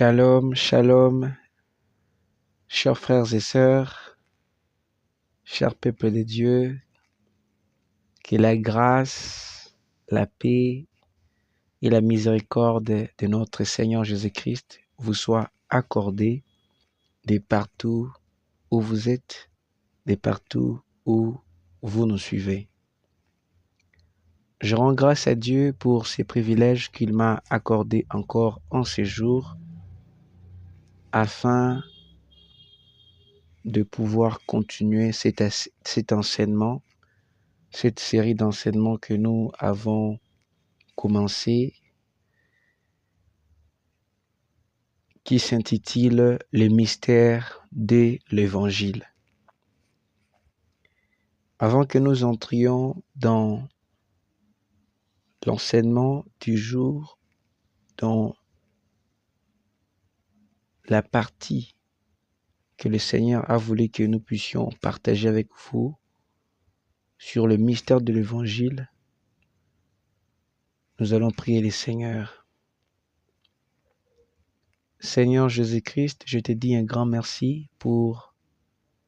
Shalom, shalom, chers frères et sœurs, chers peuple de Dieu, que la grâce, la paix et la miséricorde de notre Seigneur Jésus-Christ vous soient accordées de partout où vous êtes, de partout où vous nous suivez. Je rends grâce à Dieu pour ces privilèges qu'il m'a accordés encore en ces jours afin de pouvoir continuer cet enseignement, cette série d'enseignements que nous avons commencé, qui s'intitule « Le mystère de l'Évangile ». Avant que nous entrions dans l'enseignement du jour, dans la partie que le Seigneur a voulu que nous puissions partager avec vous sur le mystère de l'Évangile, nous allons prier le Seigneur. Seigneur Jésus-Christ, je te dis un grand merci pour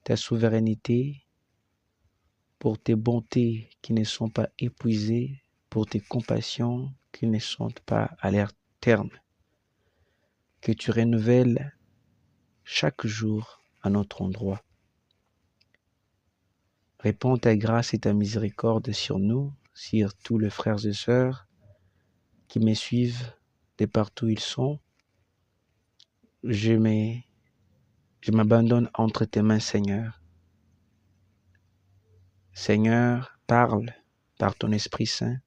ta souveraineté, pour tes bontés qui ne sont pas épuisées, pour tes compassions qui ne sont pas à leur terme, que tu renouvelles chaque jour à notre endroit. Répands ta grâce et ta miséricorde sur nous, sur tous les frères et sœurs qui me suivent de partout où ils sont. Je m'abandonne entre tes mains, Seigneur. Seigneur, parle par ton Esprit Saint,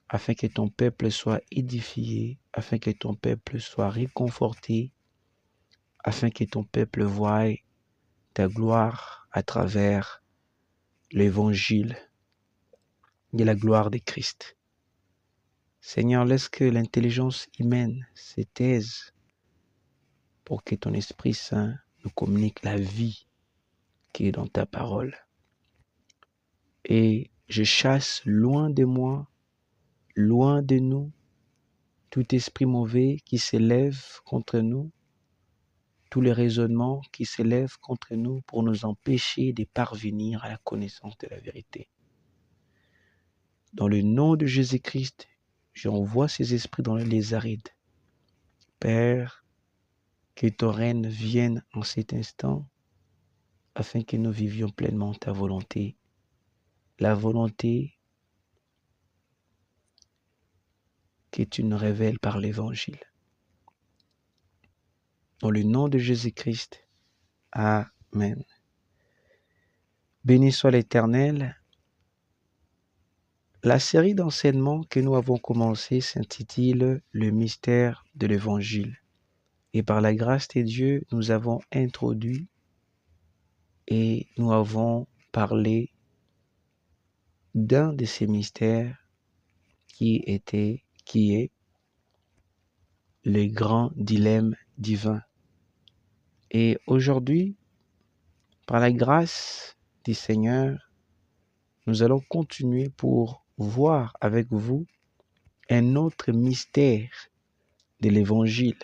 afin que ton peuple soit édifié, afin que ton peuple soit réconforté, afin que ton peuple voie ta gloire à travers l'évangile de la gloire de Christ. Seigneur, laisse que l'intelligence humaine se taise pour que ton Esprit Saint nous communique la vie qui est dans ta parole. Et je chasse loin de moi, loin de nous, tout esprit mauvais qui s'élève contre nous, tous les raisonnements qui s'élèvent contre nous pour nous empêcher de parvenir à la connaissance de la vérité. Dans le nom de Jésus-Christ, j'envoie ces esprits dans les arides. Père, que ton règne vienne en cet instant, afin que nous vivions pleinement ta volonté, la volonté que tu nous révèles par l'Évangile. Dans le nom de Jésus-Christ, Amen. Béni soit l'Éternel. La série d'enseignements que nous avons commencé s'intitule « Le mystère de l'Évangile ». Et par la grâce de Dieu, nous avons introduit et nous avons parlé d'un de ces mystères qui est le grand dilemme divin. Et aujourd'hui, par la grâce du Seigneur, nous allons continuer pour voir avec vous un autre mystère de l'Évangile,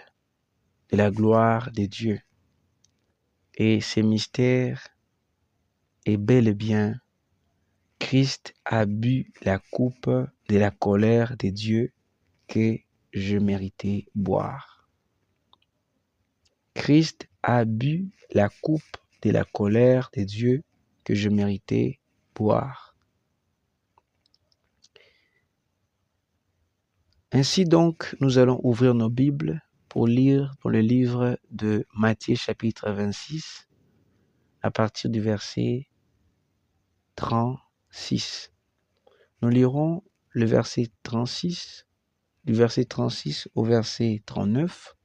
de la gloire de Dieu. Et ce mystère est bel et bien Christ a bu la coupe de la colère de Dieu que je méritais boire. Christ a bu la coupe de la colère de Dieu que je méritais boire. Ainsi donc, nous allons ouvrir nos Bibles pour lire dans le livre de Matthieu chapitre 26, à partir du verset 36. Nous lirons le verset 36, du verset 36 au verset 39,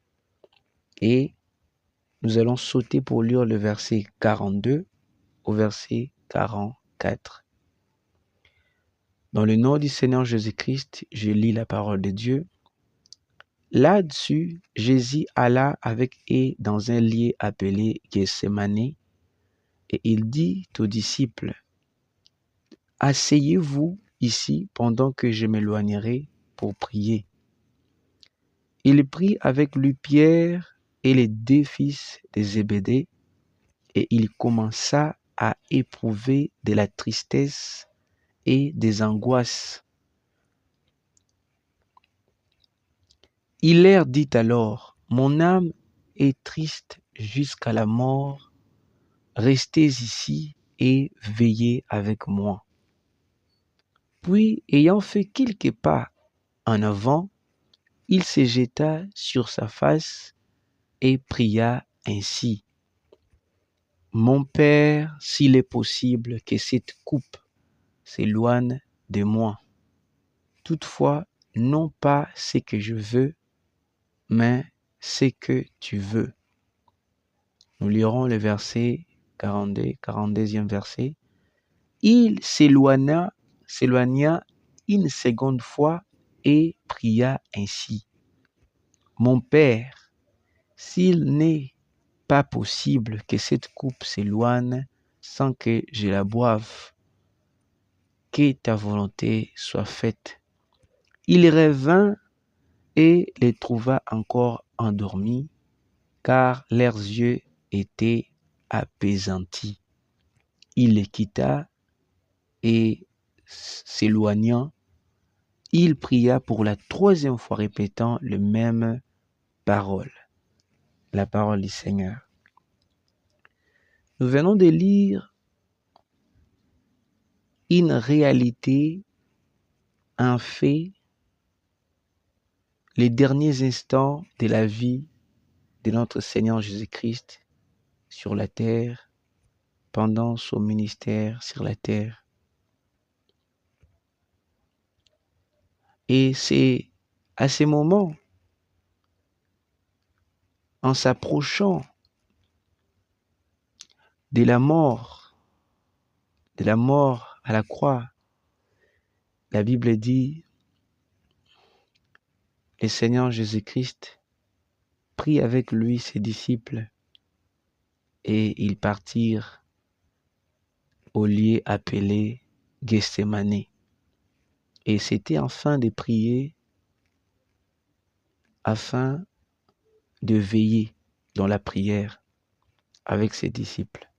et nous allons sauter pour lire le verset 42 au verset 44. Dans le nom du Seigneur Jésus-Christ, je lis la parole de Dieu. Là-dessus, Jésus alla avec eux dans un lieu appelé Gethsémane, et il dit aux disciples, « Asseyez-vous ici pendant que je m'éloignerai pour prier. » Il prit avec lui Pierre et les deux fils de Zébédée, et il commença à éprouver de la tristesse et des angoisses. Il leur dit alors: mon âme est triste jusqu'à la mort, restez ici et veillez avec moi. Puis, ayant fait quelques pas en avant, il se jeta sur sa face et pria ainsi: mon Père, s'il est possible que cette coupe s'éloigne de moi. Toutefois, non pas ce que je veux, mais ce que tu veux. Nous lirons le verset 42, 42e verset. Il s'éloigna une seconde fois et pria ainsi: mon Père, s'il n'est pas possible que cette coupe s'éloigne sans que je la boive, que ta volonté soit faite. Il revint et les trouva encore endormis, car leurs yeux étaient appesantis. Il les quitta et, s'éloignant, il pria pour la troisième fois, répétant les mêmes paroles. La parole du Seigneur. Nous venons de lire une réalité, un fait, les derniers instants de la vie de notre Seigneur Jésus-Christ sur la terre, pendant son ministère sur la terre. Et c'est à ces moments, en s'approchant de la mort à la croix, la Bible dit, le Seigneur Jésus-Christ prit avec lui ses disciples et ils partirent au lieu appelé Gethsémane. Et c'était afin de prier, afin de veiller dans la prière avec ses disciples.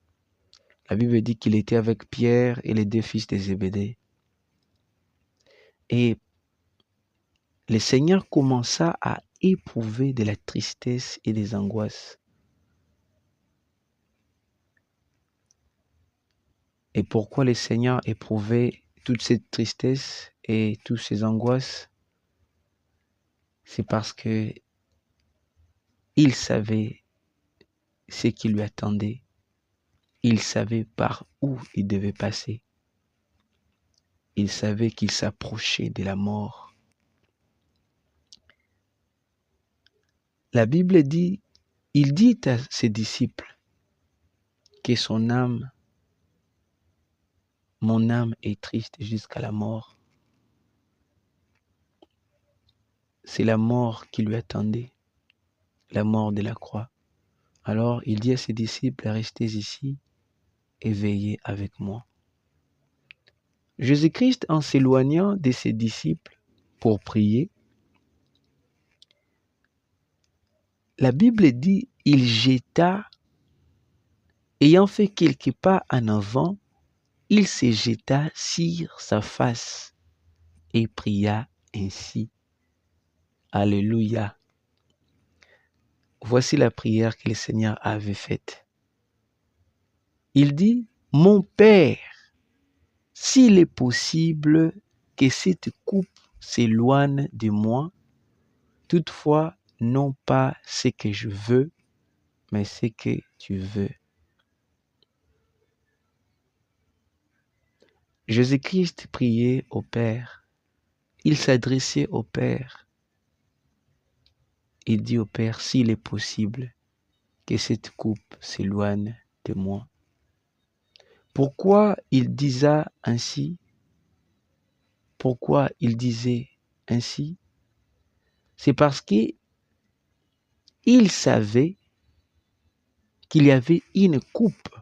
La Bible dit qu'il était avec Pierre et les deux fils de Zébédée. Et le Seigneur commença à éprouver de la tristesse et des angoisses. Et pourquoi le Seigneur éprouvait toute cette tristesse et toutes ces angoisses? C'est parce que il savait ce qui lui attendait. Il savait par où il devait passer. Il savait qu'il s'approchait de la mort. La Bible dit, il dit à ses disciples que mon âme est triste jusqu'à la mort. C'est la mort qui lui attendait, la mort de la croix. Alors il dit à ses disciples, restez ici et veillez avec moi. Jésus-Christ, en s'éloignant de ses disciples pour prier, la Bible dit, il jeta, ayant fait quelques pas en avant, il se jeta sur sa face et pria ainsi. Alléluia. Voici la prière que le Seigneur avait faite. Il dit, mon Père, s'il est possible que cette coupe s'éloigne de moi, toutefois, non pas ce que je veux, mais ce que tu veux. Jésus-Christ priait au Père. Il s'adressait au Père. Il dit au Père, s'il est possible que cette coupe s'éloigne de moi. Pourquoi il disait ainsi? Pourquoi il disait ainsi? C'est parce qu'il savait qu'il y avait une coupe.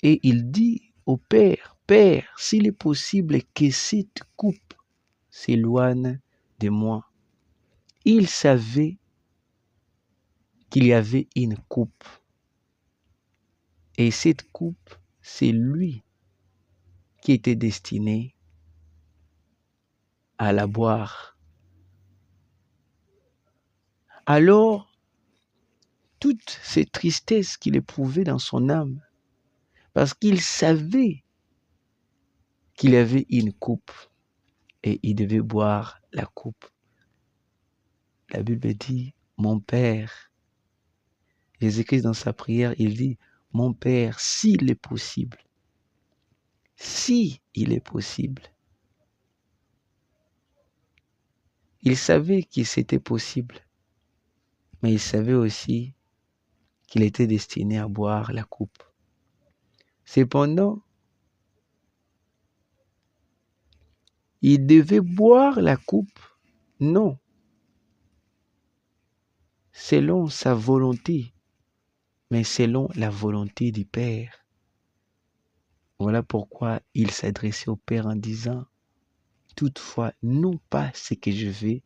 Et il dit au Père, Père, s'il est possible que cette coupe s'éloigne de moi. il savait qu'il y avait une coupe. Et cette coupe, c'est lui qui était destiné à la boire. Alors, toutes ces tristesses qu'il éprouvait dans son âme, parce qu'il savait qu'il avait une coupe et il devait boire la coupe. La Bible dit, mon Père, Jésus-Christ dans sa prière, il dit, mon Père, s'il est possible, si il est possible. Il savait que c'était possible, mais il savait aussi qu'il était destiné à boire la coupe. Cependant, il devait boire la coupe, non, selon sa volonté, mais selon la volonté du Père. Voilà pourquoi il s'adressait au Père en disant, toutefois, non pas ce que je veux,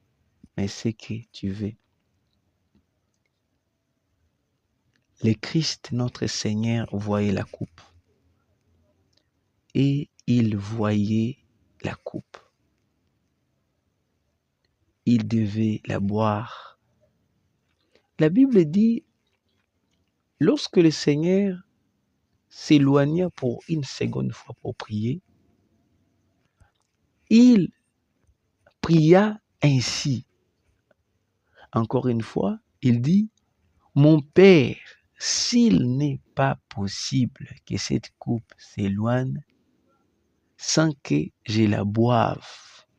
mais ce que tu veux. Le Christ, notre Seigneur, voyait la coupe. Et il voyait la coupe. Il devait la boire. La Bible dit, lorsque le Seigneur s'éloigna pour une seconde fois pour prier, il pria ainsi. Encore une fois, il dit, mon Père, s'il n'est pas possible que cette coupe s'éloigne sans que je la boive.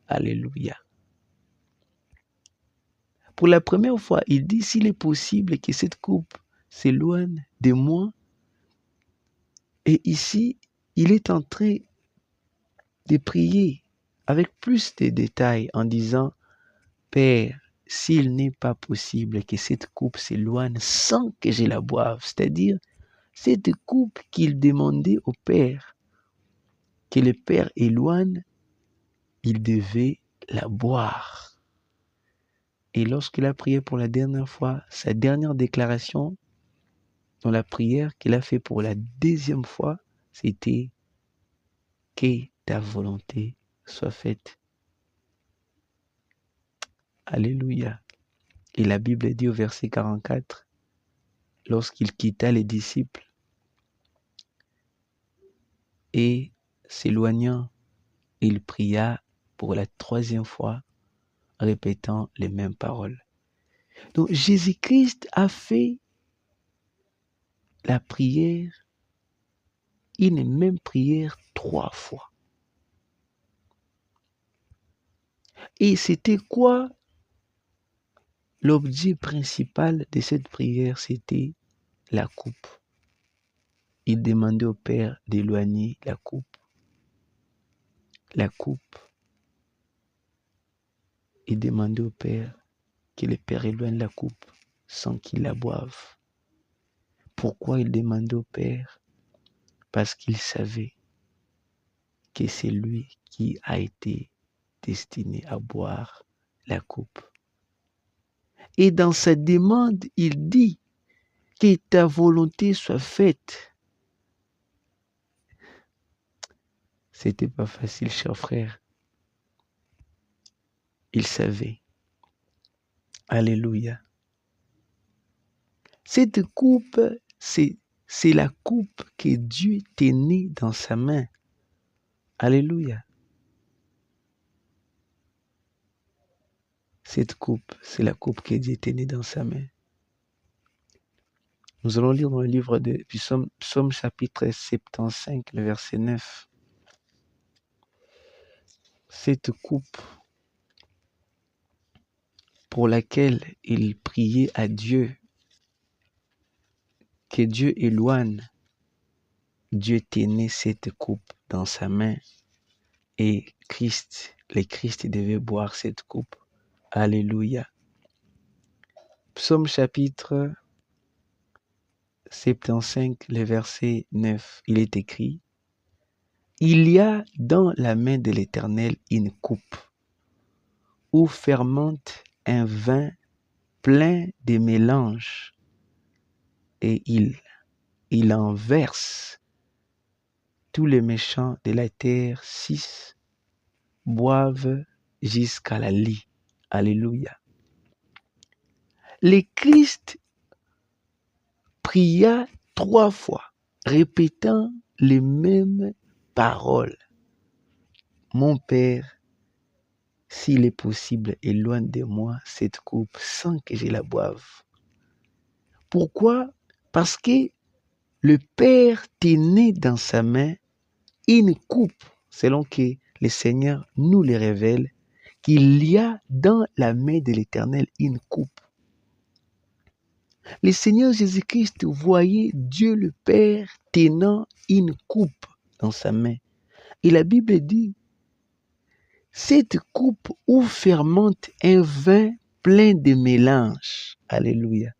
Alléluia. Pour la première fois, il dit, s'il est possible que cette coupe s'éloigne de moi. Et ici, il est en train de prier avec plus de détails en disant, Père, s'il n'est pas possible que cette coupe s'éloigne sans que je la boive, c'est-à-dire cette coupe qu'il demandait au Père, que le Père éloigne, il devait la boire. Et lorsqu'il a prié pour la dernière fois, sa dernière déclaration dans la prière qu'il a fait pour la deuxième fois, c'était que ta volonté soit faite. Alléluia. Et la Bible dit au verset 44, lorsqu'il quitta les disciples et s'éloignant, il pria pour la troisième fois, répétant les mêmes paroles. Donc Jésus-Christ a fait la prière, une même prière 3 fois. Et c'était quoi l'objet principal de cette prière? C'était la coupe. Il demandait au Père d'éloigner la coupe. La coupe. Il demandait au Père que le Père éloigne la coupe sans qu'il la boive. Pourquoi il demandait au Père? Parce qu'il savait que c'est lui qui a été destiné à boire la coupe. Et dans sa demande, il dit que ta volonté soit faite. C'était pas facile, cher frère. Il savait. Alléluia. Cette coupe, c'est la coupe que Dieu tenait dans sa main. Alléluia. Cette coupe, c'est la coupe que Dieu tenait dans sa main. Nous allons lire dans le livre de Psaume chapitre 75, le verset 9. Cette coupe pour laquelle il priait à Dieu, que Dieu éloigne, Dieu tenait cette coupe dans sa main et le Christ devait boire cette coupe. Alléluia. Psaume chapitre 75, le verset 9, il est écrit, il y a dans la main de l'Éternel une coupe où fermente un vin plein de mélange et il en verse. Tous les méchants de la terre 6 boivent jusqu'à la lie. Alléluia. Le Christ pria 3 fois, répétant les mêmes paroles. Mon Père, s'il est possible, éloigne de moi cette coupe sans que je la boive. Pourquoi? Parce que le Père tenait dans sa main une coupe, selon que le Seigneur nous le révèle, qu'il y a dans la main de l'Éternel une coupe. Le Seigneur Jésus-Christ voyait Dieu le Père tenant une coupe dans sa main. Et la Bible dit, cette coupe où fermente un vin plein de mélange. Alléluia.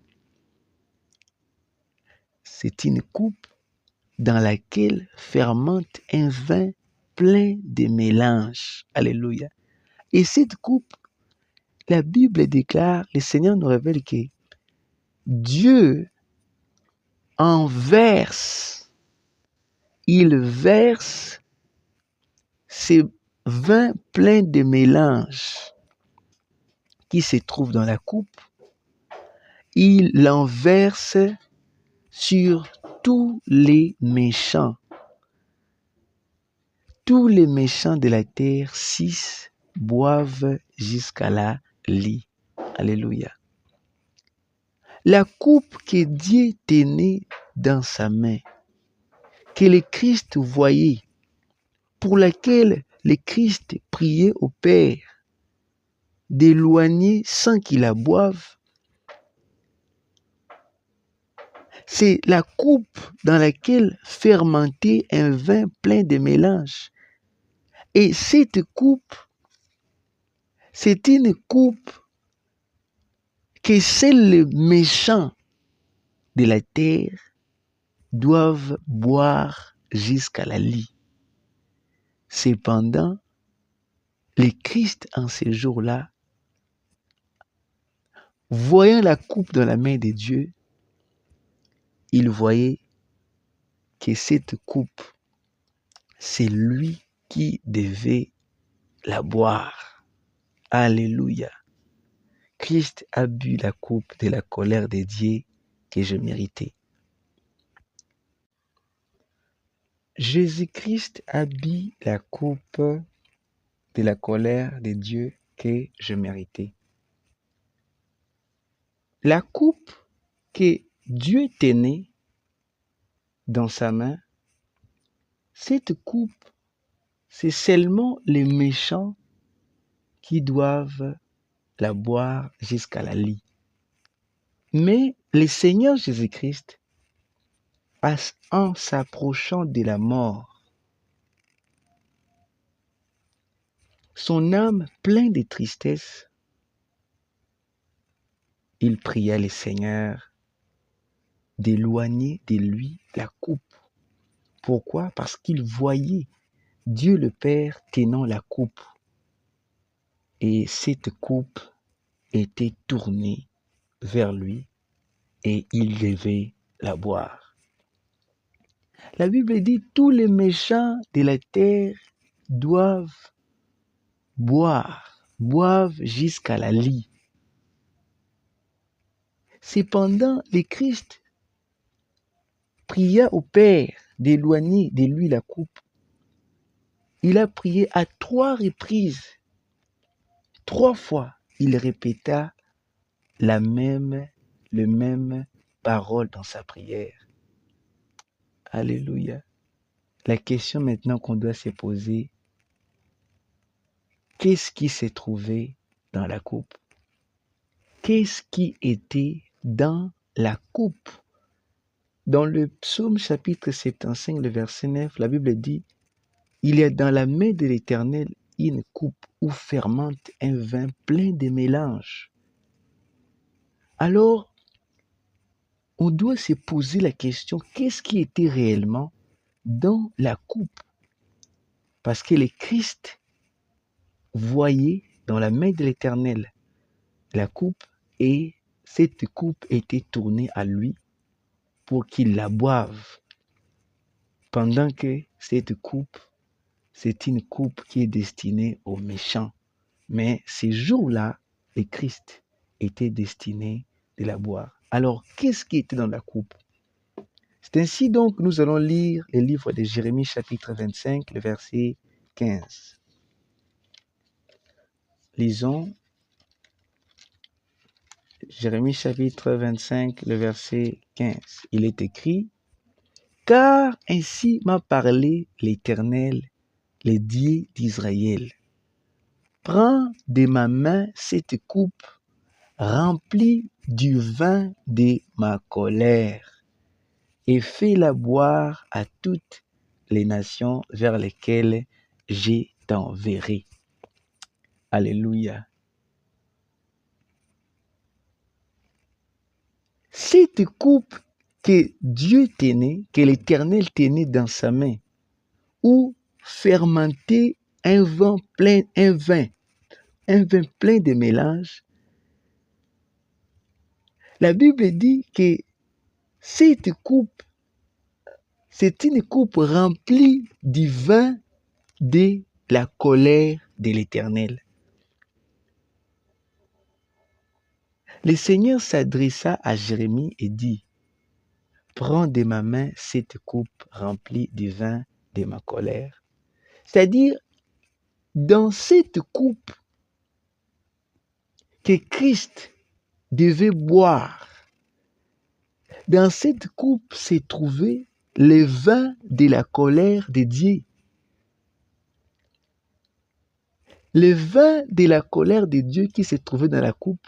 C'est une coupe dans laquelle fermente un vin plein de mélange. Alléluia. Et cette coupe, la Bible déclare, le Seigneur nous révèle que Dieu en verse, il verse ce vin plein de mélange qui se trouve dans la coupe, il l'en verse sur tous les méchants. Tous les méchants de la terre 6 boivent jusqu'à la lie. Alléluia. La coupe que Dieu tenait dans sa main, que le Christ voyait, pour laquelle le Christ priait au Père d'éloigner sans qu'il la boive, c'est la coupe dans laquelle fermentait un vin plein de mélange. Et cette coupe, c'est une coupe que seuls les méchants de la terre doivent boire jusqu'à la lie. Cependant, le Christ en ces jours-là, voyant la coupe dans la main de Dieu, il voyait que cette coupe, c'est lui qui devait la boire. Alléluia. Christ a bu la coupe de la colère de Dieu que je méritais. Jésus-Christ a bu la coupe de la colère de Dieu que je méritais. La coupe que Dieu tenait dans sa main, cette coupe, c'est seulement les méchants qui doivent la boire jusqu'à la lie. Mais le Seigneur Jésus-Christ, en s'approchant de la mort, son âme pleine de tristesse, il pria le Seigneur d'éloigner de lui la coupe. Pourquoi? Parce qu'il voyait Dieu le Père tenant la coupe. Et cette coupe était tournée vers lui et il devait la boire. La Bible dit, tous les méchants de la terre doivent boivent jusqu'à la lie. Cependant, le Christ pria au Père d'éloigner de lui la coupe. Il a prié à 3 reprises. 3 fois, il répéta le même parole dans sa prière. Alléluia. La question maintenant qu'on doit se poser, qu'est-ce qui s'est trouvé dans la coupe? Qu'est-ce qui était dans la coupe? Dans le psaume chapitre 75, le verset 9, la Bible dit, il y a dans la main de l'Éternel une coupe où fermente un vin plein de mélange. Alors, on doit se poser la question, qu'est-ce qui était réellement dans la coupe? Parce que le Christ voyait dans la main de l'Éternel la coupe et cette coupe était tournée à lui pour qu'il la boive. Pendant que cette coupe, c'est une coupe qui est destinée aux méchants. Mais ces jours-là, le Christ était destiné de la boire. Alors, qu'est-ce qui était dans la coupe? C'est ainsi donc que nous allons lire le livre de Jérémie chapitre 25, le verset 15. Lisons Jérémie chapitre 25, le verset 15. Il est écrit: « Car ainsi m'a parlé l'Éternel, le Dieu d'Israël. Prends de ma main cette coupe remplie du vin de ma colère et fais-la boire à toutes les nations vers lesquelles je t'enverrai. » Alléluia. Cette coupe que Dieu tenait, que l'Éternel tenait dans sa main, où fermentait un vin plein de mélange, la Bible dit que cette coupe, c'est une coupe remplie du vin de la colère de l'Éternel. Le Seigneur s'adressa à Jérémie et dit: « Prends de ma main cette coupe remplie du vin de ma colère. » C'est-à-dire, dans cette coupe que Christ devait boire, dans cette coupe se trouvait le vin de la colère de Dieu. Le vin de la colère de Dieu qui se trouvait dans la coupe,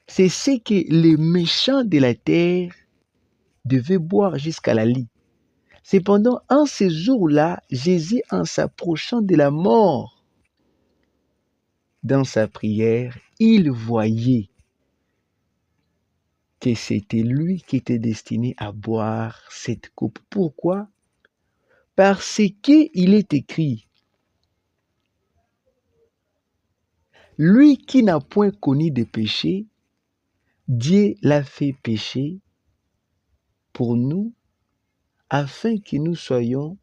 c'est ce que les méchants de la terre devaient boire jusqu'à la lie. Cependant, en ce jour-là, Jésus, en s'approchant de la mort, dans sa prière, il voyait que c'était lui qui était destiné à boire cette coupe. Pourquoi? Parce qu'il est écrit: « Lui qui n'a point connu de péché, Dieu l'a fait pécher pour nous, afin que nous soyons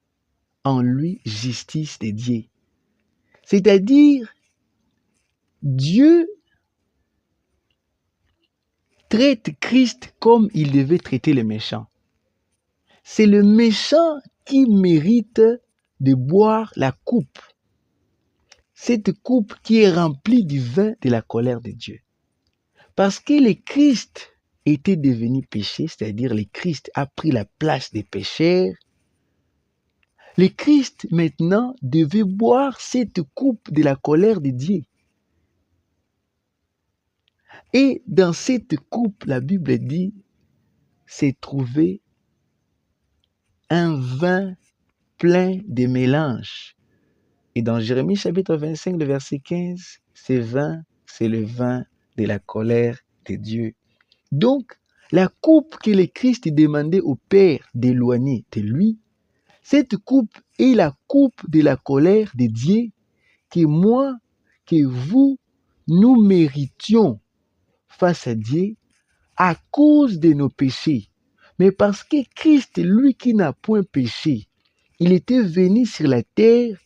en lui justice de Dieu. » C'est-à-dire, Dieu traite Christ comme il devait traiter les méchants. C'est le méchant qui mérite de boire la coupe. Cette coupe qui est remplie du vin de la colère de Dieu. Parce que le Christ était devenu péché, c'est-à-dire le Christ a pris la place des pécheurs, le Christ maintenant devait boire cette coupe de la colère de Dieu. Et dans cette coupe, la Bible dit, s'est trouvé un vin plein de mélange. Et dans Jérémie chapitre 25, le verset 15, ce vin, c'est le vin de la colère de Dieu. Donc, la coupe que le Christ demandait au Père d'éloigner de lui, cette coupe est la coupe de la colère de Dieu que moi, que vous, nous méritions face à Dieu à cause de nos péchés. Mais parce que Christ, lui qui n'a point péché, il était venu sur la terre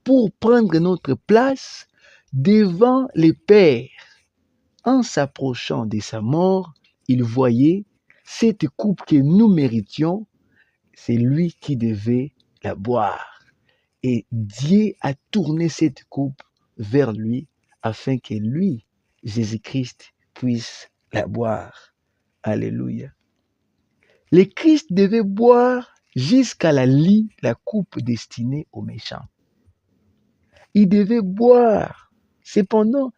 pour prendre notre place devant le Père. En s'approchant de sa mort, il voyait cette coupe que nous méritions, c'est lui qui devait la boire. Et Dieu a tourné cette coupe vers lui afin que lui, Jésus-Christ, puisse la boire. Alléluia. Le Christ devait boire jusqu'à la lie la coupe destinée aux méchants. Il devait boire. Cependant,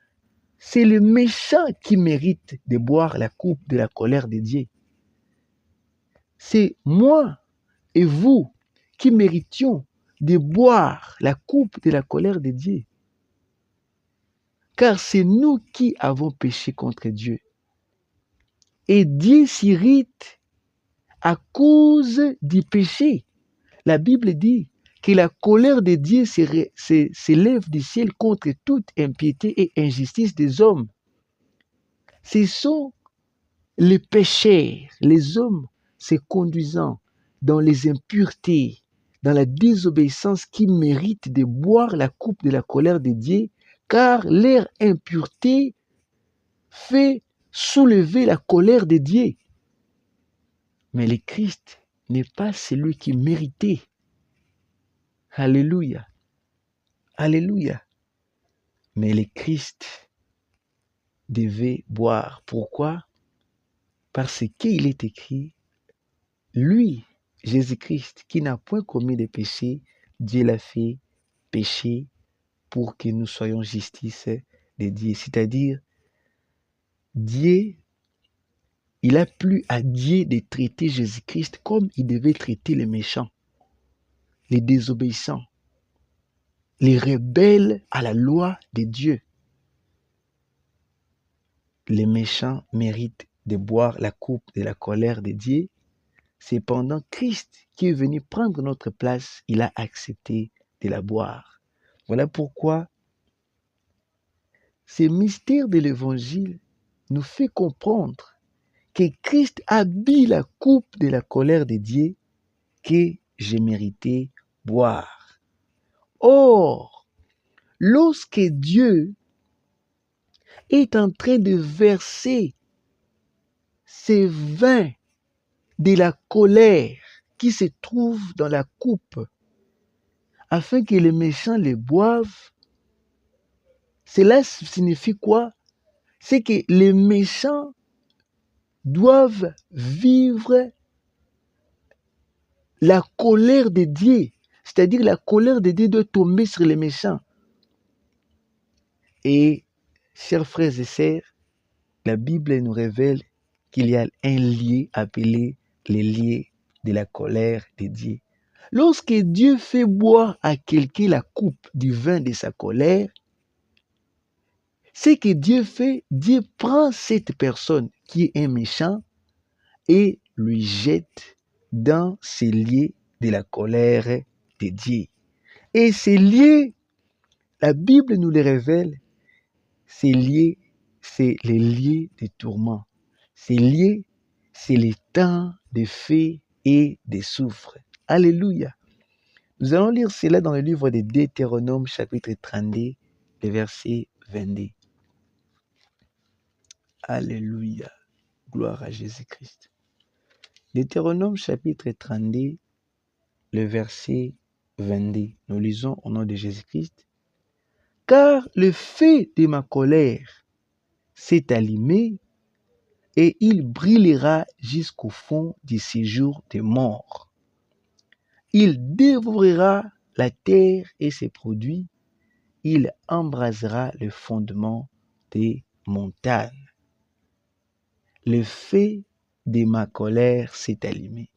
c'est le méchant qui mérite de boire la coupe de la colère de Dieu. C'est moi et vous qui méritions de boire la coupe de la colère de Dieu. Car c'est nous qui avons péché contre Dieu. Et Dieu s'irrite à cause du péché. La Bible dit que la colère de Dieu s'élève du ciel contre toute impiété et injustice des hommes. Ce sont les pécheurs, les hommes se conduisant dans les impuretés, dans la désobéissance qui méritent de boire la coupe de la colère de Dieu, car leur impureté fait soulever la colère de Dieu. Mais le Christ n'est pas celui qui méritait. Alléluia. Alléluia. Mais le Christ devait boire. Pourquoi? Parce qu'il est écrit, lui, Jésus-Christ, qui n'a point commis de péché, Dieu l'a fait pécher pour que nous soyons justice de Dieu. C'est-à-dire, Dieu, il a plu à Dieu de traiter Jésus-Christ comme il devait traiter les méchants, les désobéissants, les rebelles à la loi de Dieu. Les méchants méritent de boire la coupe de la colère de Dieu. Cependant, Christ, qui est venu prendre notre place, il a accepté de la boire. Voilà pourquoi ce mystère de l'Évangile nous fait comprendre que Christ a bu la coupe de la colère de Dieu que j'ai mérité boire. Or, lorsque Dieu est en train de verser ce vin de la colère qui se trouve dans la coupe, afin que les méchants les boivent, cela signifie quoi? C'est que les méchants doivent vivre la colère de Dieu. C'est-à-dire la colère de Dieu doit tomber sur les méchants. Et, chers frères et sœurs, la Bible nous révèle qu'il y a un lien appelé le lien de la colère de Dieu. Lorsque Dieu fait boire à quelqu'un la coupe du vin de sa colère, ce que Dieu fait, Dieu prend cette personne qui est un méchant et lui jette dans ces liens de la colère de Dieu. Et ces liens, la Bible nous les révèle, ces liens, c'est les liens de tourment. Ces liens, c'est les temps de faits et de souffres. Alléluia. Nous allons lire cela dans le livre de Deutéronome, chapitre 32, le verset 22. Alléluia. Gloire à Jésus-Christ. Deutéronome, chapitre 32, le verset 22. Nous lisons au nom de Jésus-Christ. Car le feu de ma colère s'est allumé et il brûlera jusqu'au fond du séjour des morts. Il dévorera la terre et ses produits. Il embrasera le fondement des montagnes. Le feu de ma colère s'est allumé.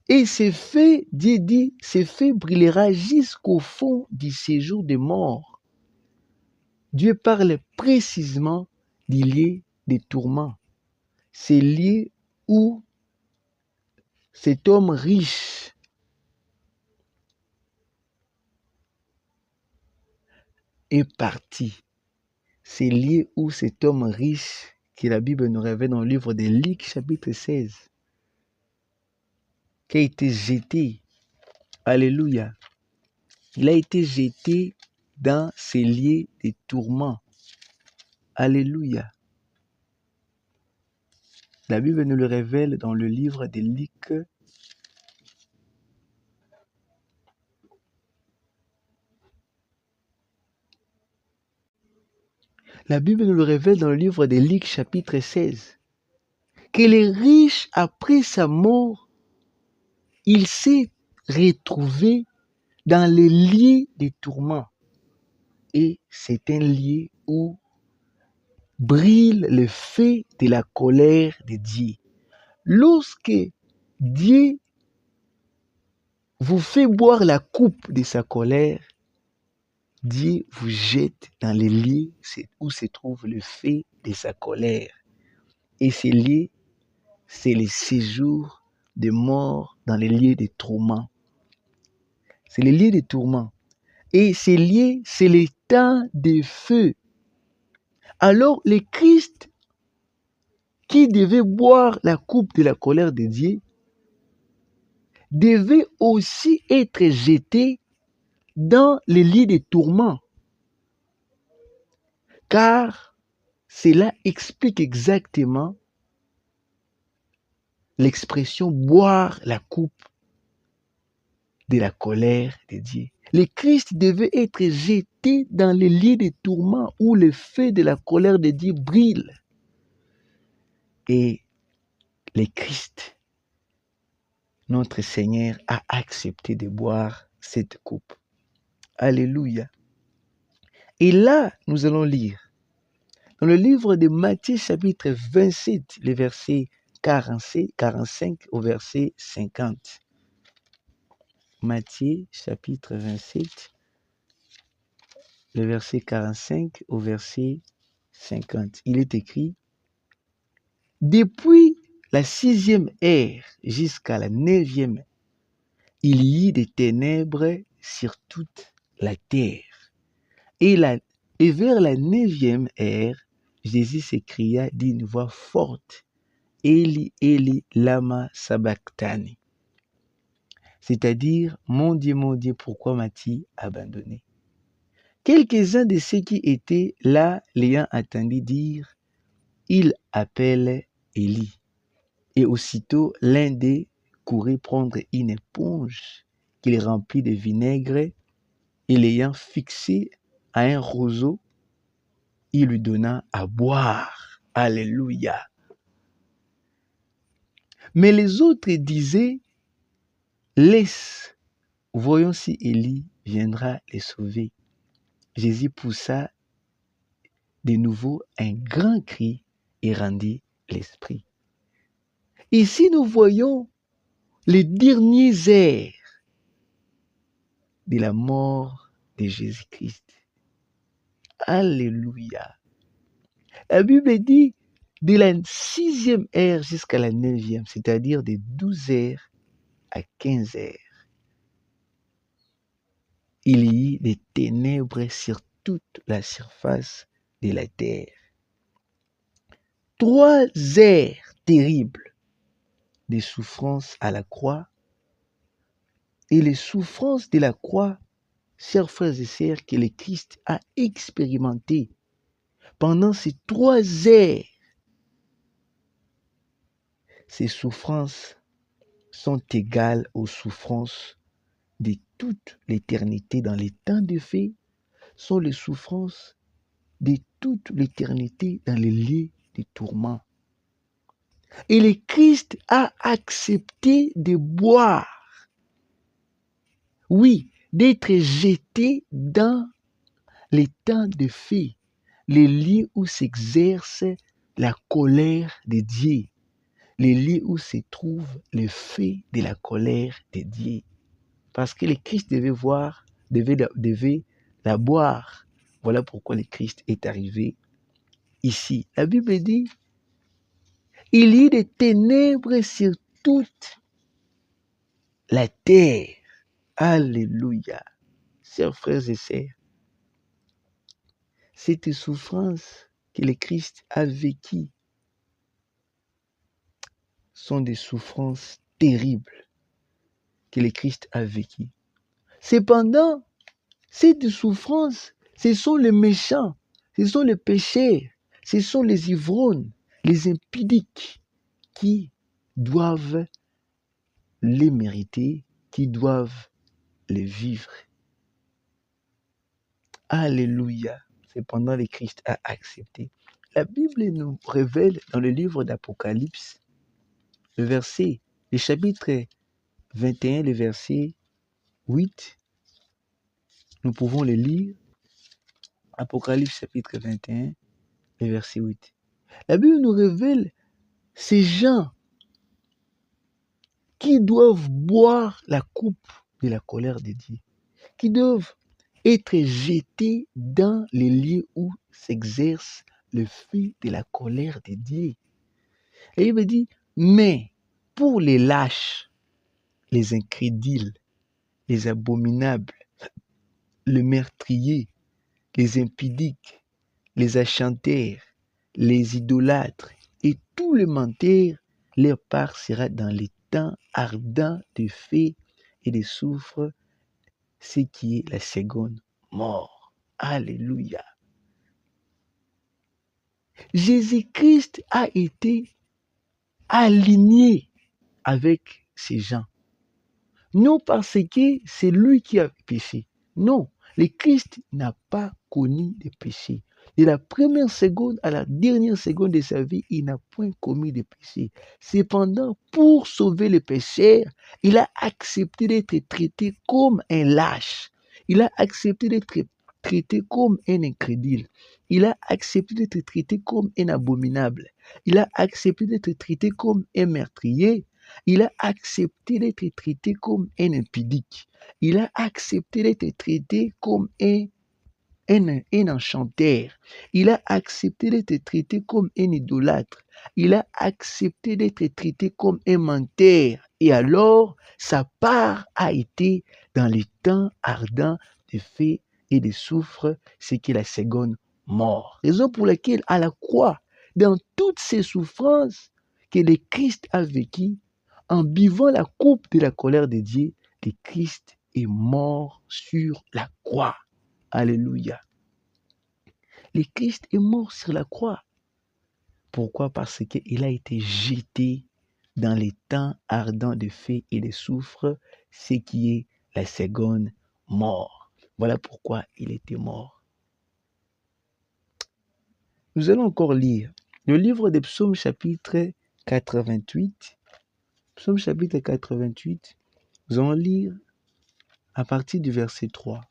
Et ce feu, Dieu dit, ce feu brûlera jusqu'au fond du séjour des morts. Dieu parle précisément du lieu des tourments. C'est le lieu où cet homme riche est parti. C'est le lieu où cet homme riche, que la Bible nous révèle dans le livre de Luc, chapitre 16, qui a été jeté. Alléluia. Il a été jeté dans ces lieux de tourments. Alléluia. La Bible nous le révèle dans le livre de Luc. La Bible nous le révèle dans le livre de Luc, chapitre 16, que les riches, après sa mort, il s'est retrouvé dans les lieux des tourments. Et c'est un lieu où brille le feu de la colère de Dieu. Lorsque Dieu vous fait boire la coupe de sa colère, Dieu vous jette dans les lieux où se trouve le feu de sa colère. Et ces lieux, c'est le séjour des morts dans les lieux de tourments. C'est les lieux de tourments. Et ces lieux, c'est les temps de feu. Alors le Christ qui devait boire la coupe de la colère de Dieu devait aussi être jeté dans les lits de tourments, car cela explique exactement l'expression boire la coupe de la colère de Dieu. Le Christ devait être jeté dans les lits de tourments où le feu de la colère de Dieu brille. Et le Christ, notre Seigneur, a accepté de boire cette coupe. Alléluia. Et là, nous allons lire dans le livre de Matthieu chapitre 27, le verset 45 au verset 50. Matthieu chapitre 27, le verset 45 au verset 50. Il est écrit: depuis la 6e heure jusqu'à la 9e, il y eut des ténèbres sur toute la terre. Et vers la 9e heure, Jésus s'écria d'une voix forte: Eli, Eli, lama sabachthani. C'est-à-dire, mon Dieu, pourquoi m'as-tu abandonné? Quelques-uns de ceux qui étaient là l'ayant entendu dire: il appelle Élie. Et aussitôt, l'un d'eux courut prendre une éponge qu'il remplit de vinaigre et l'ayant fixée à un roseau, il lui donna à boire. Alléluia. Mais les autres disaient: laisse, voyons si Élie viendra les sauver. Jésus poussa de nouveau un grand cri et rendit l'esprit. Ici, nous voyons les dernières heures de la mort de Jésus-Christ. Alléluia. La Bible dit de la 6e heure jusqu'à la 9e, c'est-à-dire de 12 heures à 15 heures. Il y eut des ténèbres sur toute la surface de la terre. 3 heures terribles de souffrance à la croix. Et les souffrances de la croix, chers frères et sœurs, que le Christ a expérimenté pendant ces 3 heures, ces souffrances sont égales aux souffrances de toute l'éternité dans les temps de feu, sont les souffrances de toute l'éternité dans les lieux de tourments. Et le Christ a accepté de boire, oui, d'être jeté dans les temps de feu, les lieux où s'exerce la colère de Dieu, les lieux où se trouve le feu de la colère de Dieu. Parce que le Christ devait la boire. Voilà pourquoi le Christ est arrivé ici. La Bible dit: il y a des ténèbres sur toute la terre. Alléluia. Chers frères et sœurs, cette souffrance que le Christ a vécue sont des souffrances terribles que le Christ a vécues. Cependant, cette souffrance, ce sont les méchants, ce sont les pécheurs, ce sont les ivrognes, les impudiques qui doivent les mériter, qui doivent les vivre. Alléluia. Cependant, le Christ a accepté. La Bible nous révèle dans le livre d'Apocalypse, le chapitre 21, le verset 8. Nous pouvons le lire. Apocalypse chapitre 21, le verset 8. La Bible nous révèle ces gens qui doivent boire la coupe de la colère de Dieu, qui doivent être jetés dans les lieux où s'exerce le feu de la colère de Dieu. Et il me dit, mais pour les lâches, les incrédules, les abominables, les meurtriers, les impudiques, les achantaires, les idolâtres et tous les menteurs, leur part sera dans les temps ardents de feu et de soufre, ce qui est la seconde mort. Alléluia. Jésus-Christ a été aligné avec ces gens. Non parce que c'est lui qui a péché. Non, le Christ n'a pas connu de péché. De la première seconde à la dernière seconde de sa vie, il n'a point commis de péché. Cependant, pour sauver les pécheurs, il a accepté d'être traité comme un lâche. Il a accepté d'être traité comme un incrédule. Il a accepté d'être traité comme un abominable. Il a accepté d'être traité comme un meurtrier. Il a accepté d'être traité comme un impudique. Il a accepté d'être traité comme un enchanteur. Il a accepté d'être traité comme un idolâtre. Il a accepté d'être traité comme un menteur. Et alors, sa part a été dans les temps ardents de feu et de soufre, ce qui est la seconde mort. Raison pour laquelle, à la croix, dans toutes ces souffrances que le Christ a vécues, en buvant la coupe de la colère de Dieu, le Christ est mort sur la croix. Alléluia. Le Christ est mort sur la croix. Pourquoi? Parce qu'il a été jeté dans les temps ardents de feu et de soufre, ce qui est la seconde mort. Voilà pourquoi il était mort. Nous allons encore lire le livre des Psaumes chapitre 88. Psaume chapitre 88, nous allons lire à partir du verset 3.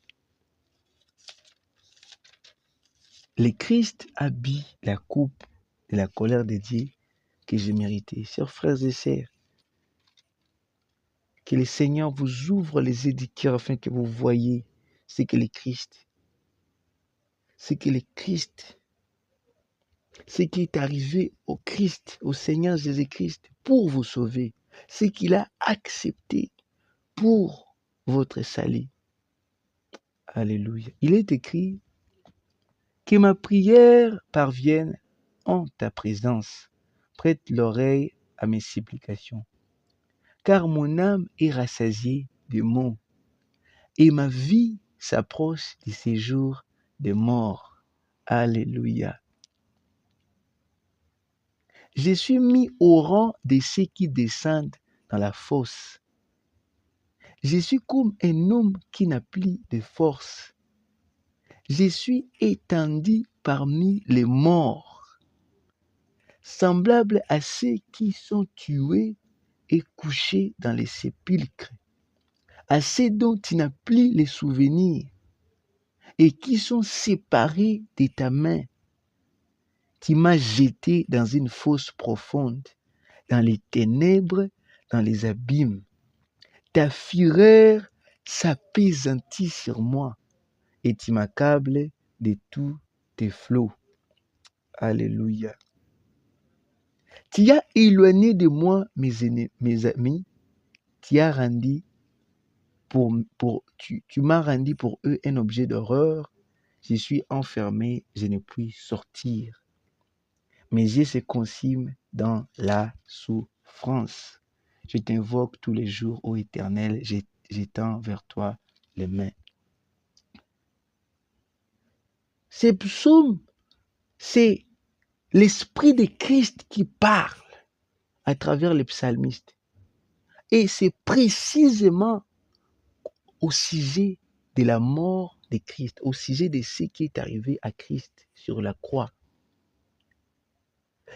Le Christ a bu la coupe de la colère de Dieu que j'ai méritée. Chers frères et sœurs, que le Seigneur vous ouvre les yeux du cœur afin que vous voyez ce que le Christ, ce qui est arrivé au Christ, au Seigneur Jésus-Christ pour vous sauver, ce qu'il a accepté pour votre salut. Alléluia. Il est écrit que ma prière parvienne en ta présence. Prête l'oreille à mes supplications. Car mon âme est rassasiée de maux et ma vie s'approche du séjour des morts. Alléluia. Je suis mis au rang de ceux qui descendent dans la fosse. Je suis comme un homme qui n'a plus de force. Je suis étendu parmi les morts, semblable à ceux qui sont tués et couchés dans les sépulcres, à ceux dont tu n'as plus les souvenirs et qui sont séparés de ta main. Tu m'as jeté dans une fosse profonde, dans les ténèbres, dans les abîmes. Ta fureur s'apaisantit sur moi et tu m'accables de tous tes flots. Alléluia. Tu as éloigné de moi mes amis, tu m'as rendu pour eux un objet d'horreur. Je suis enfermé, je ne puis sortir. Mes yeux se consument dans la souffrance. Je t'invoque tous les jours, ô Éternel, j'étends vers toi les mains. Ces psaumes, c'est l'Esprit de Christ qui parle à travers les psalmistes. Et c'est précisément au sujet de la mort de Christ, au sujet de ce qui est arrivé à Christ sur la croix.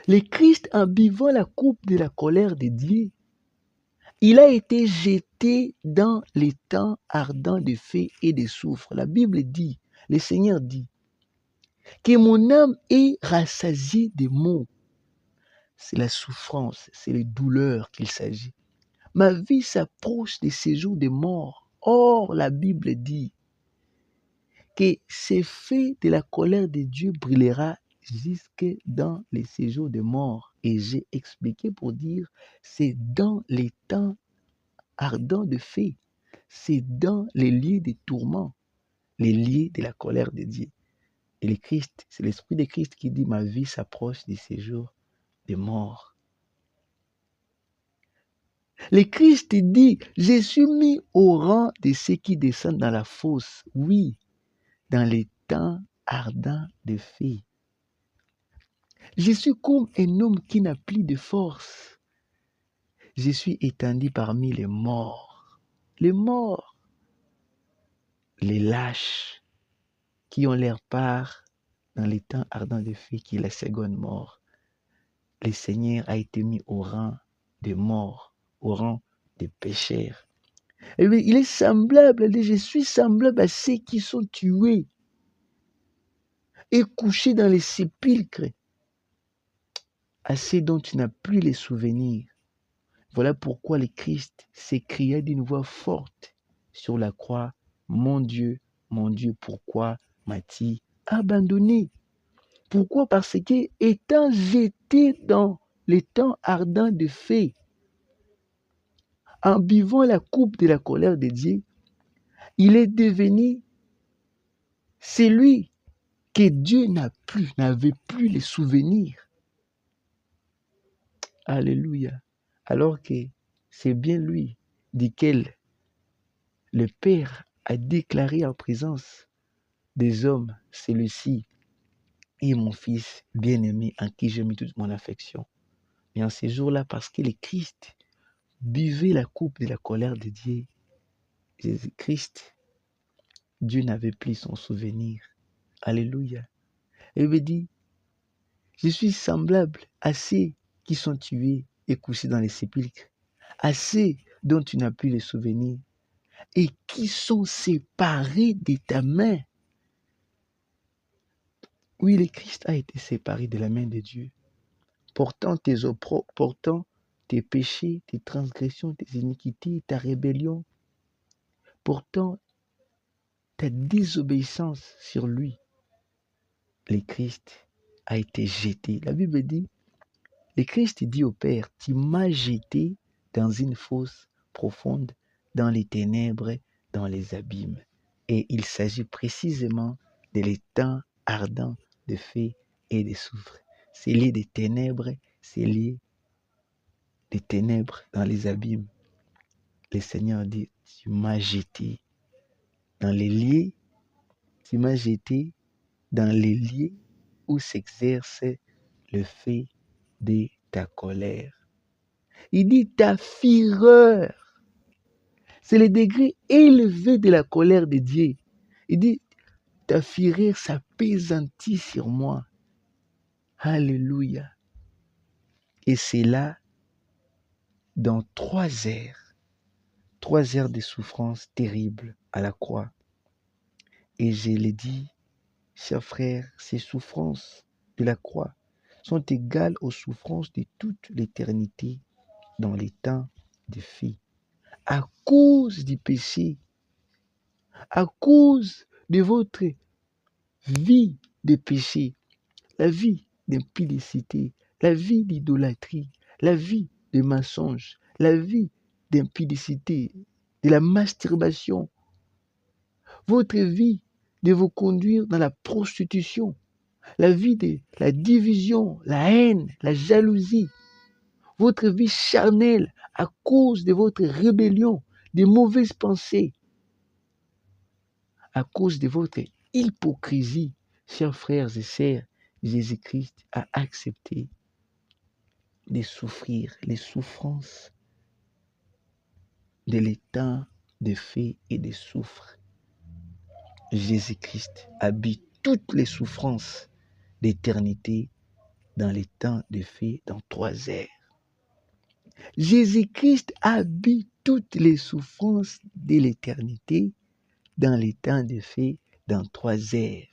Le Christ, en buvant la coupe de la colère de Dieu, il a été jeté dans les temps ardents de feu et de soufre. La Bible dit, le Seigneur dit, que mon âme est rassasiée de maux. C'est la souffrance, c'est les douleurs qu'il s'agit. Ma vie s'approche des séjours de mort. Or, la Bible dit que ce feu de la colère de Dieu brûlera jusque dans les séjours de mort. Et j'ai expliqué pour dire, c'est dans les temps ardents de feu. C'est dans les lieux de tourments, les lieux de la colère de Dieu. Et le Christ, c'est l'Esprit de Christ qui dit, ma vie s'approche du séjour des morts. Le Christ dit, je suis mis au rang de ceux qui descendent dans la fosse. Oui, dans les temps ardents de feu. Je suis comme un homme qui n'a plus de force. Je suis étendu parmi les morts. Les morts, les lâches, qui ont leur part dans les temps ardents de feu, qui est la seconde mort. Le Seigneur a été mis au rang des morts, au rang des pécheurs. Et bien, il est semblable, il dit, je suis semblable à ceux qui sont tués et couchés dans les sépulcres, à ceux dont tu n'as plus les souvenirs. Voilà pourquoi le Christ s'écria d'une voix forte sur la croix, mon Dieu, pourquoi m'as-tu abandonné? Pourquoi? Parce que, étant jeté dans les temps ardents de feu, en buvant la coupe de la colère de Dieu, il est devenu celui que Dieu n'avait plus les souvenirs. Alléluia. Alors que c'est bien lui duquel le Père a déclaré en présence des hommes, celui-ci est mon fils bien-aimé en qui j'ai mis toute mon affection. Mais en ces jours-là, parce que le Christ buvait la coupe de la colère de Dieu, Jésus-Christ, Dieu n'avait plus son souvenir. Alléluia. Et il me dit, je suis semblable à ceux qui sont tués et couchés dans les sépulcres, à ceux dont tu n'as plus les souvenirs et qui sont séparés de ta main. Oui, le Christ a été séparé de la main de Dieu, portant tes péchés, tes transgressions, tes iniquités, ta rébellion, portant ta désobéissance sur lui. Le Christ a été jeté. La Bible dit, le Christ dit au Père, tu m'as jeté dans une fosse profonde, dans les ténèbres, dans les abîmes. Et il s'agit précisément de les temps ardents de feu et de soufre. C'est lié des ténèbres, c'est lié des ténèbres dans les abîmes. Le Seigneur dit, tu m'as jeté dans les lieux, tu m'as jeté dans les lieux où s'exerce le feu de ta colère. Il dit ta fureur. C'est le degré élevé de la colère de Dieu. Il dit ta fureur s'apaisantit sur moi. Alléluia. Et c'est là, dans 3 heures de souffrance terrible à la croix. Et je l'ai dit, chers frères, ces souffrances de la croix sont égales aux souffrances de toute l'éternité dans les temps de feu. À cause du péché, à cause de votre vie de péché, la vie d'impudicité, la vie d'idolâtrie, la vie de mensonge, la vie d'impudicité, de la masturbation, votre vie de vous conduire dans la prostitution, la vie de la division, la haine, la jalousie, votre vie charnelle à cause de votre rébellion, des mauvaises pensées, à cause de votre hypocrisie, chers frères et sœurs, Jésus-Christ a accepté de souffrir les souffrances de l'état de feu et de soufre. Jésus-Christ habite toutes les souffrances d'éternité dans les temps de feu dans 3 heures. Jésus-Christ habite toutes les souffrances de l'éternité dans les temps de feu dans 3 heures.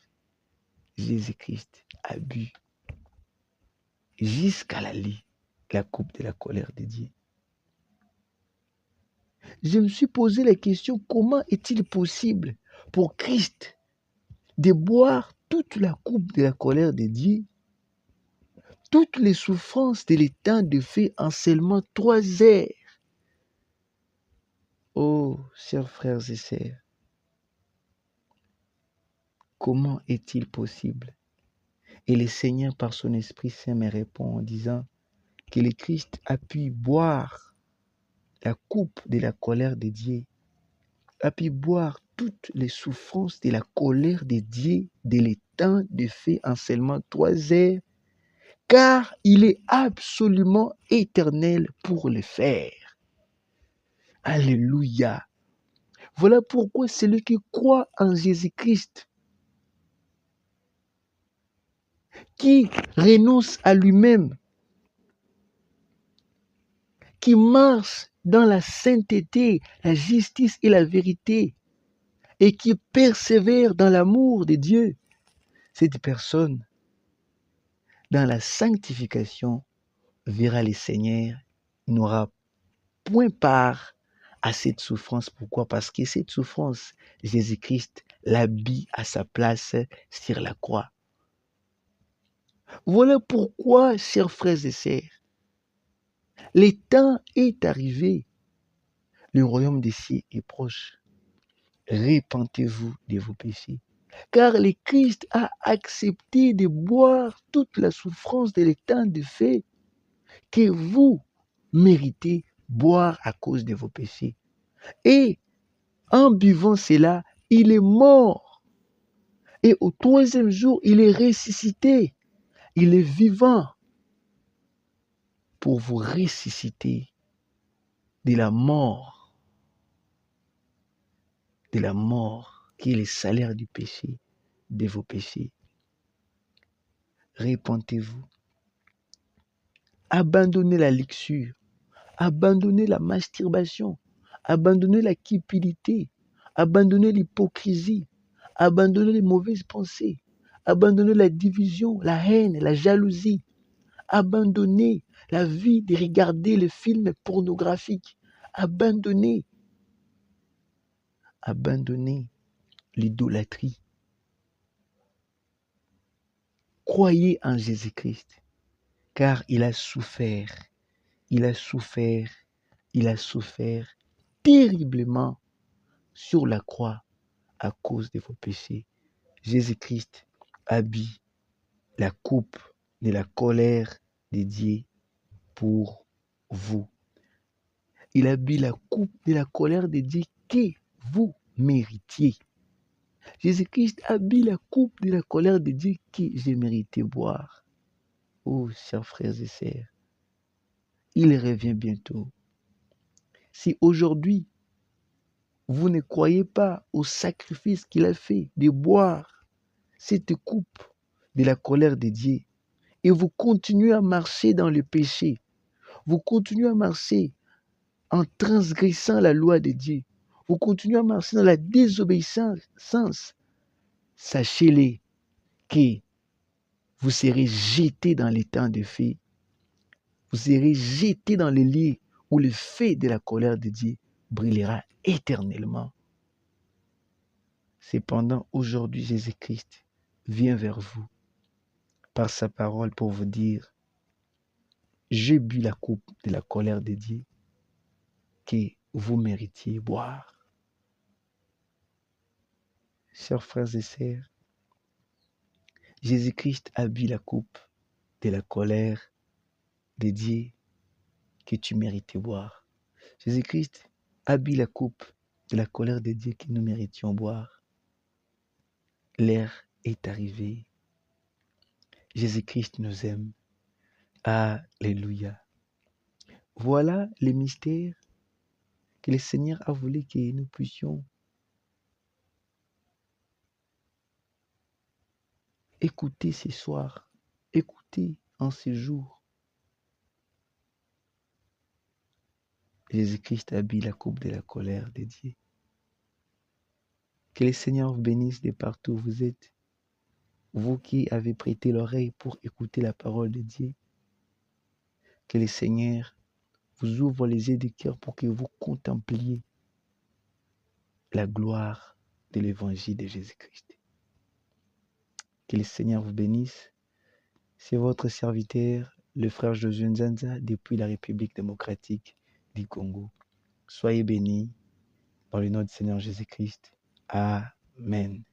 Jésus-Christ a bu jusqu'à la coupe de la colère de Dieu. Je me suis posé la question, comment est-il possible pour Christ de boire toute la coupe de la colère de Dieu, toutes les souffrances de l'état de feu en seulement 3 heures? Oh, chers frères et sœurs, Comment est-il possible? Et le Seigneur, par son Esprit Saint, me répond en disant que le Christ a pu boire la coupe de la colère de Dieu, a pu boire toutes les souffrances de la colère de Dieu de l'étang de feu en seulement 3 heures, car il est absolument éternel pour le faire. Alléluia. Voilà pourquoi celui qui croit en Jésus-Christ, qui renonce à lui-même, qui marche dans la sainteté, la justice et la vérité, et qui persévère dans l'amour de Dieu, cette personne, dans la sanctification, verra le Seigneur, n'aura point part à cette souffrance. Pourquoi? Parce que cette souffrance, Jésus-Christ l'habille à sa place sur la croix. Voilà pourquoi, chers frères et sœurs, le temps est arrivé. Le royaume des cieux est proche. Repentez-vous de vos péchés. Car le Christ a accepté de boire toute la souffrance de l'étang de feu que vous méritez boire à cause de vos péchés. Et en buvant cela, il est mort. Et au 3e jour, il est ressuscité. Il est vivant pour vous ressusciter de la mort qui est le salaire du péché, de vos péchés. Repentez-vous. Abandonnez la luxure. Abandonnez la masturbation. Abandonnez la cupidité. Abandonnez l'hypocrisie. Abandonnez les mauvaises pensées. Abandonnez la division, la haine, la jalousie. Abandonnez la vie de regarder les films pornographiques. Abandonnez l'idolâtrie. Croyez en Jésus-Christ, car il a souffert terriblement sur la croix à cause de vos péchés. Jésus-Christ habille la coupe de la colère de Dieu pour vous. Il habille la coupe de la colère de Dieu que vous méritiez. Jésus-Christ habille la coupe de la colère de Dieu que j'ai mérité boire. Oh, chers frères et sœurs, il revient bientôt. Si aujourd'hui, vous ne croyez pas au sacrifice qu'il a fait de boire cette coupe de la colère de Dieu, et vous continuez à marcher dans le péché, vous continuez à marcher en transgressant la loi de Dieu, vous continuez à marcher dans la désobéissance, sachez-le que vous serez jeté dans les temps de feu, vous serez jeté dans les lieux où le feu de la colère de Dieu brillera éternellement. Cependant, aujourd'hui, Jésus-Christ vient vers vous par sa parole pour vous dire: j'ai bu la coupe de la colère de Dieu que vous méritiez boire. Chers frères et sœurs, Jésus-Christ a bu la coupe de la colère de Dieu que tu méritais boire. Jésus-Christ a bu la coupe de la colère de Dieu que nous méritions boire. L'heure est arrivée. Jésus-Christ nous aime. Alléluia. Voilà les mystères que le Seigneur a voulu que nous puissions écouter ce soir, écouter en ce jour. Jésus-Christ a bu la coupe de la colère de Dieu. Que le Seigneur vous bénisse de partout où vous êtes. Vous qui avez prêté l'oreille pour écouter la parole de Dieu. Que le Seigneur vous ouvre les yeux du cœur pour que vous contempliez la gloire de l'évangile de Jésus-Christ. Que le Seigneur vous bénisse. C'est votre serviteur, le frère Josué Nzanza, depuis la République démocratique du Congo. Soyez bénis par le nom du Seigneur Jésus-Christ. Amen.